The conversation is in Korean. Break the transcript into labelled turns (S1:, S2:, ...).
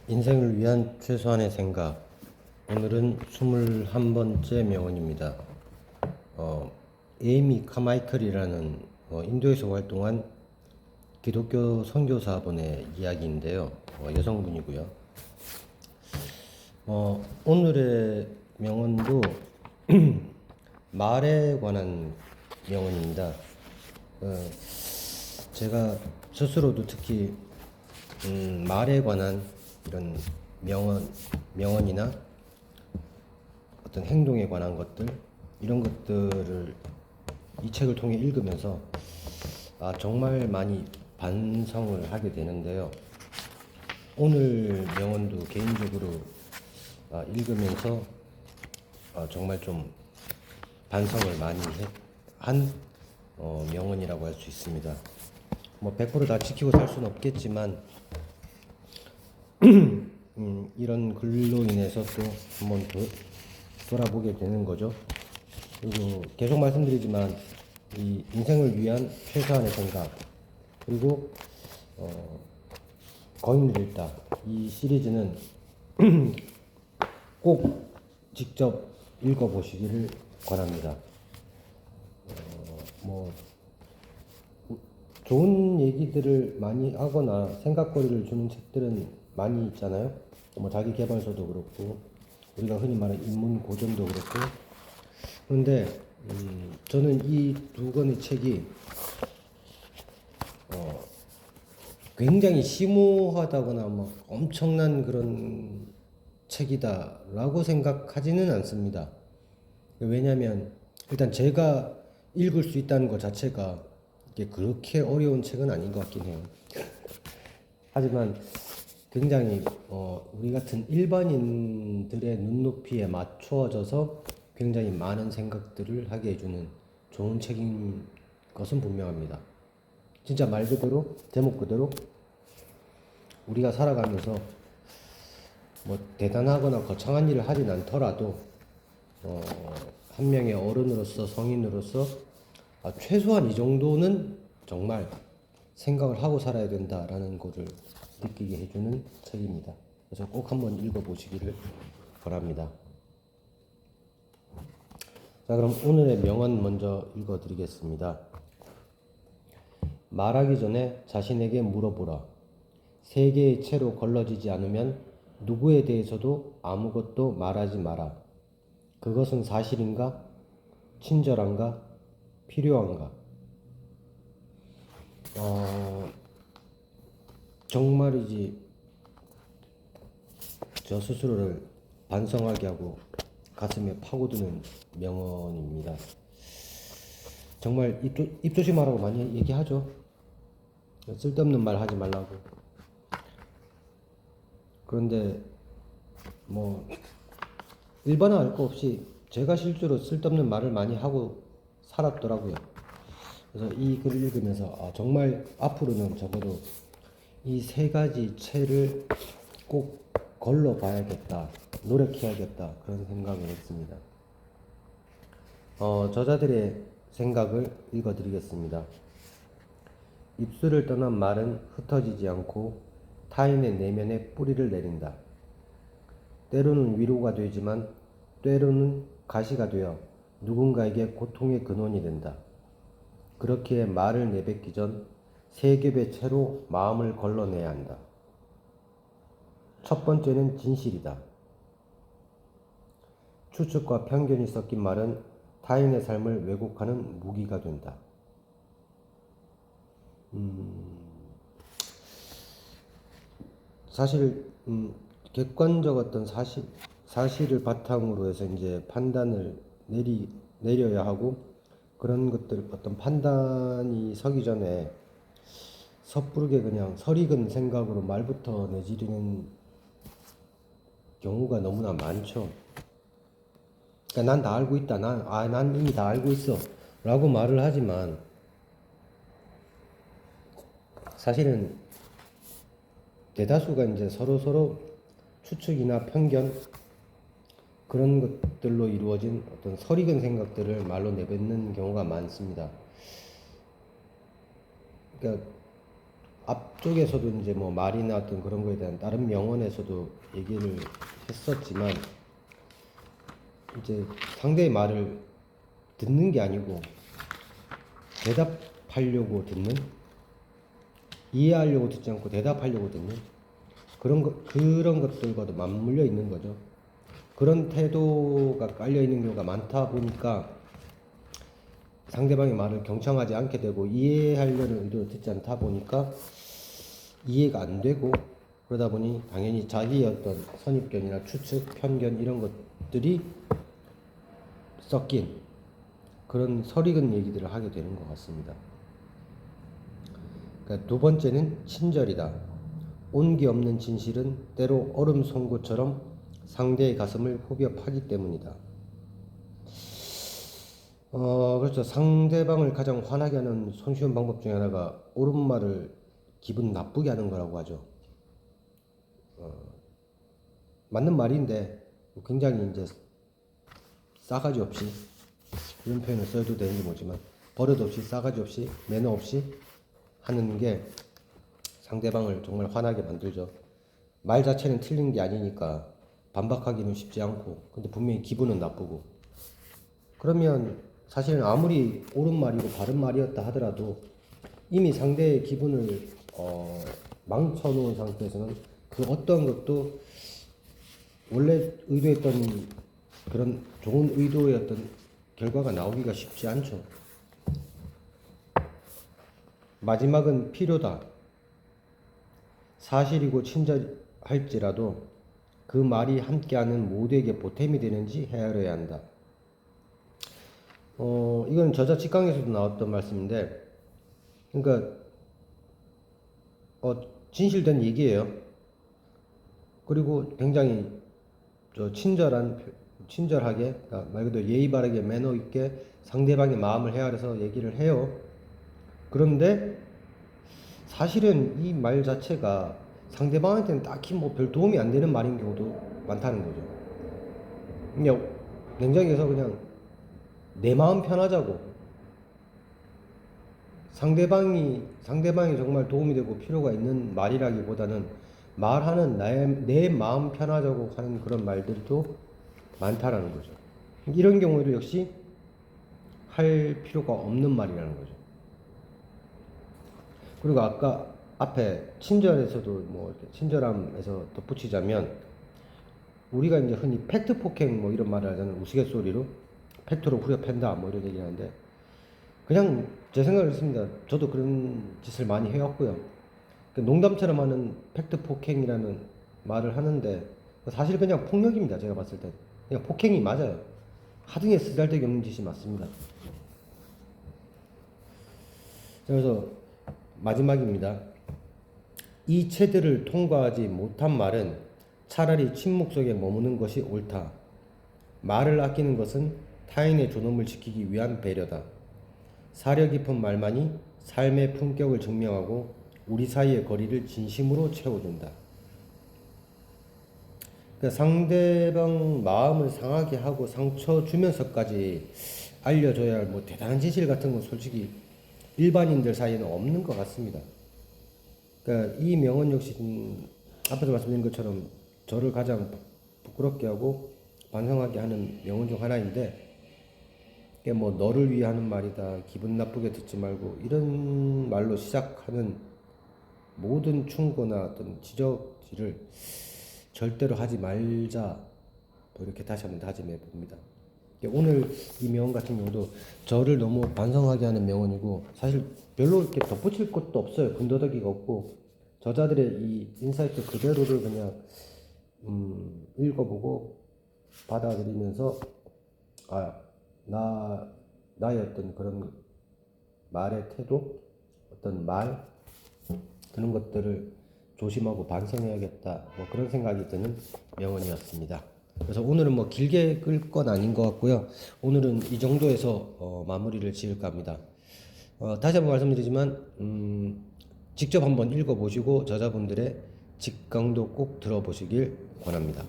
S1: 인생을 위한 최소한의 생각. 오늘은 21번째 명언입니다. 에이미 카마이클이라는 인도에서 활동한 기독교 선교사분의 이야기인데요. 여성분이고요. 오늘의 명언도 말에 관한 명언입니다. 제가 스스로도 특히 말에 관한 이런 명언이나 어떤 행동에 관한 것들, 이런 것들을 이 책을 통해 읽으면서 정말 많이 반성을 하게 되는데요. 오늘 명언도 개인적으로 읽으면서 정말 좀 반성을 많이 한 명언이라고 할 수 있습니다. 100%다 지키고 살 수는 없겠지만 이런 글로 인해서 또 한번 돌아보게 되는 거죠. 그리고 계속 말씀드리지만 이 인생을 위한 최소한의 생각, 그리고 거인을 읽다, 이 시리즈는 꼭 직접 읽어보시기를 권합니다. 좋은 얘기들을 많이 하거나 생각거리를 주는 책들은 많이 있잖아요. 자기 개발서도 그렇고, 우리가 흔히 말하는 인문 고전도 그렇고. 그런데 저는 이 두 권의 책이 굉장히 심오하다거나 엄청난 그런 책이다라고 생각하지는 않습니다. 왜냐하면 일단 제가 읽을 수 있다는 것 자체가 이게 그렇게 어려운 책은 아닌 것 같긴 해요. 하지만 굉장히 우리 같은 일반인들의 눈높이에 맞추어져서 굉장히 많은 생각들을 하게 해주는 좋은 책인 것은 분명합니다. 진짜 말 그대로, 제목 그대로 우리가 살아가면서 대단하거나 거창한 일을 하진 않더라도 한 명의 어른으로서, 성인으로서 최소한 이 정도는 정말 생각을 하고 살아야 된다라는 것을 느끼게 해주는 책입니다. 그래서 꼭 한번 읽어보시기를 바랍니다. 자, 그럼 오늘의 명언 먼저 읽어드리겠습니다. 말하기 전에 자신에게 물어보라. 세 개의 채로 걸러지지 않으면 누구에 대해서도 아무것도 말하지 마라. 그것은 사실인가? 친절한가? 필요한가? 정말이지 저 스스로를 반성하게 하고 가슴에 파고드는 명언입니다. 정말 입 조심하라고 많이 얘기하죠. 쓸데없는 말 하지 말라고. 그런데 일반화 할 거 없이 제가 실제로 쓸데없는 말을 많이 하고 살았더라고요. 그래서 이 글을 읽으면서 정말 앞으로는 적어도 이 세 가지 채를 꼭 걸러봐야겠다, 노력해야겠다, 그런 생각을 했습니다. 저자들의 생각을 읽어드리겠습니다. 입술을 떠난 말은 흩어지지 않고 타인의 내면에 뿌리를 내린다. 때로는 위로가 되지만 때로는 가시가 되어 누군가에게 고통의 근원이 된다. 그렇기에 말을 내뱉기 전 세 겹의 채로 마음을 걸러내야 한다. 첫 번째는 진실이다. 추측과 편견이 섞인 말은 타인의 삶을 왜곡하는 무기가 된다. 사실 객관적 어떤 사실을 바탕으로 해서 이제 판단을 내려야 하고, 그런 것들 어떤 판단이 서기 전에 섣부르게 그냥 설익은 생각으로 말부터 내지르는 경우가 너무나 많죠. 그러니까 난 다 알고 있다. 난 이미 다 알고 있어. 라고 말을 하지만 사실은 대다수가 이제 서로 추측이나 편견, 그런 것들로 이루어진 어떤 설익은 생각들을 말로 내뱉는 경우가 많습니다. 그러니까 앞쪽에서도 이제 뭐 말이나 어떤 그런 거에 대한 다른 명언에서도 얘기를 했었지만, 이제 상대의 말을 듣는 게 아니고 대답하려고 듣는, 이해하려고 듣지 않고 대답하려고 듣는 그런 것들과도 맞물려 있는 거죠. 그런 태도가 깔려 있는 경우가 많다 보니까 상대방의 말을 경청하지 않게 되고, 이해하려는 의도를 듣지 않다 보니까 이해가 안 되고, 그러다 보니 당연히 자기의 어떤 선입견이나 추측, 편견 이런 것들이 섞인 그런 설익은 얘기들을 하게 되는 것 같습니다. 그러니까 두 번째는 친절이다. 온기 없는 진실은 때로 얼음 송곳처럼 상대의 가슴을 후벼 파기 때문이다. 그렇죠. 상대방을 가장 화나게 하는 손쉬운 방법 중에 하나가 옳은 말을 기분 나쁘게 하는 거라고 하죠. 맞는 말인데 굉장히 이제 싸가지 없이, 이런 표현을 써도 되는지 모르지만 버릇 없이, 싸가지 없이, 매너 없이 하는 게 상대방을 정말 화나게 만들죠. 말 자체는 틀린 게 아니니까 반박하기는 쉽지 않고, 근데 분명히 기분은 나쁘고, 그러면 사실은 아무리 옳은 말이고 바른 말이었다 하더라도 이미 상대의 기분을 망쳐놓은 상태에서는 그 어떤 것도 원래 의도했던 그런 좋은 의도의 어떤 결과가 나오기가 쉽지 않죠. 마지막은 필요다. 사실이고 친절할지라도 그 말이 함께하는 모두에게 보탬이 되는지 헤아려야 한다. 이건 저자 직강에서도 나왔던 말씀인데, 그러니까 진실된 얘기예요. 그리고 굉장히 친절하게, 그러니까 말 그대로 예의 바르게 매너 있게 상대방의 마음을 헤아려서 얘기를 해요. 그런데 사실은 이 말 자체가 상대방한테는 딱히 뭐 별 도움이 안 되는 말인 경우도 많다는 거죠. 그냥 냉장에서 그냥 내 마음 편하자고, 상대방이 정말 도움이 되고 필요가 있는 말이라기보다는 말하는 내 마음 편하자고 하는 그런 말들도 많다라는 거죠. 이런 경우에도 역시 할 필요가 없는 말이라는 거죠. 그리고 아까 앞에 친절에서도 뭐 이렇게 친절함에서 덧붙이자면, 우리가 이제 흔히 팩트 폭행 뭐 이런 말을 하잖아요. 우스갯소리로 팩트로 후려 팬다 뭐 이런 얘기 하는데, 그냥 제 생각을 했습니다. 저도 그런 짓을 많이 해왔고요. 농담처럼 하는 팩트 폭행이라는 말을 하는데 사실 그냥 폭력입니다. 제가 봤을 때 그냥 폭행이 맞아요. 하등에 쓰잘데기 없는 짓이 맞습니다. 그래서 마지막입니다. 이 체들을 통과하지 못한 말은 차라리 침묵 속에 머무는 것이 옳다. 말을 아끼는 것은 타인의 존엄을 지키기 위한 배려다. 사려 깊은 말만이 삶의 품격을 증명하고 우리 사이의 거리를 진심으로 채워준다. 그러니까 상대방 마음을 상하게 하고 상처 주면서까지 알려줘야 할 뭐 대단한 진실 같은 건 솔직히 일반인들 사이에는 없는 것 같습니다. 그러니까 이 명언 역시 앞에서 말씀드린 것처럼 저를 가장 부끄럽게 하고 반성하게 하는 명언 중 하나인데, 뭐 너를 위해 하는 말이다, 기분 나쁘게 듣지 말고, 이런 말로 시작하는 모든 충고나 어떤 지적질을 절대로 하지 말자, 이렇게 다시 한번 다짐해 봅니다. 오늘 이 명언 같은 경우도 저를 너무 반성하게 하는 명언이고, 사실 별로 이렇게 덧붙일 것도 없어요. 근더더기가 없고, 저자들의 이 인사이트 그대로를 그냥 읽어보고 받아들이면서 나의 어떤 그런 말의 태도, 어떤 말, 그런 것들을 조심하고 반성해야겠다, 뭐 그런 생각이 드는 명언이었습니다. 그래서 오늘은 뭐 길게 끌 건 아닌 것 같고요. 오늘은 이 정도에서 마무리를 지을까 합니다. 다시 한번 말씀드리지만 직접 한번 읽어보시고 저자분들의 직강도 꼭 들어보시길 권합니다.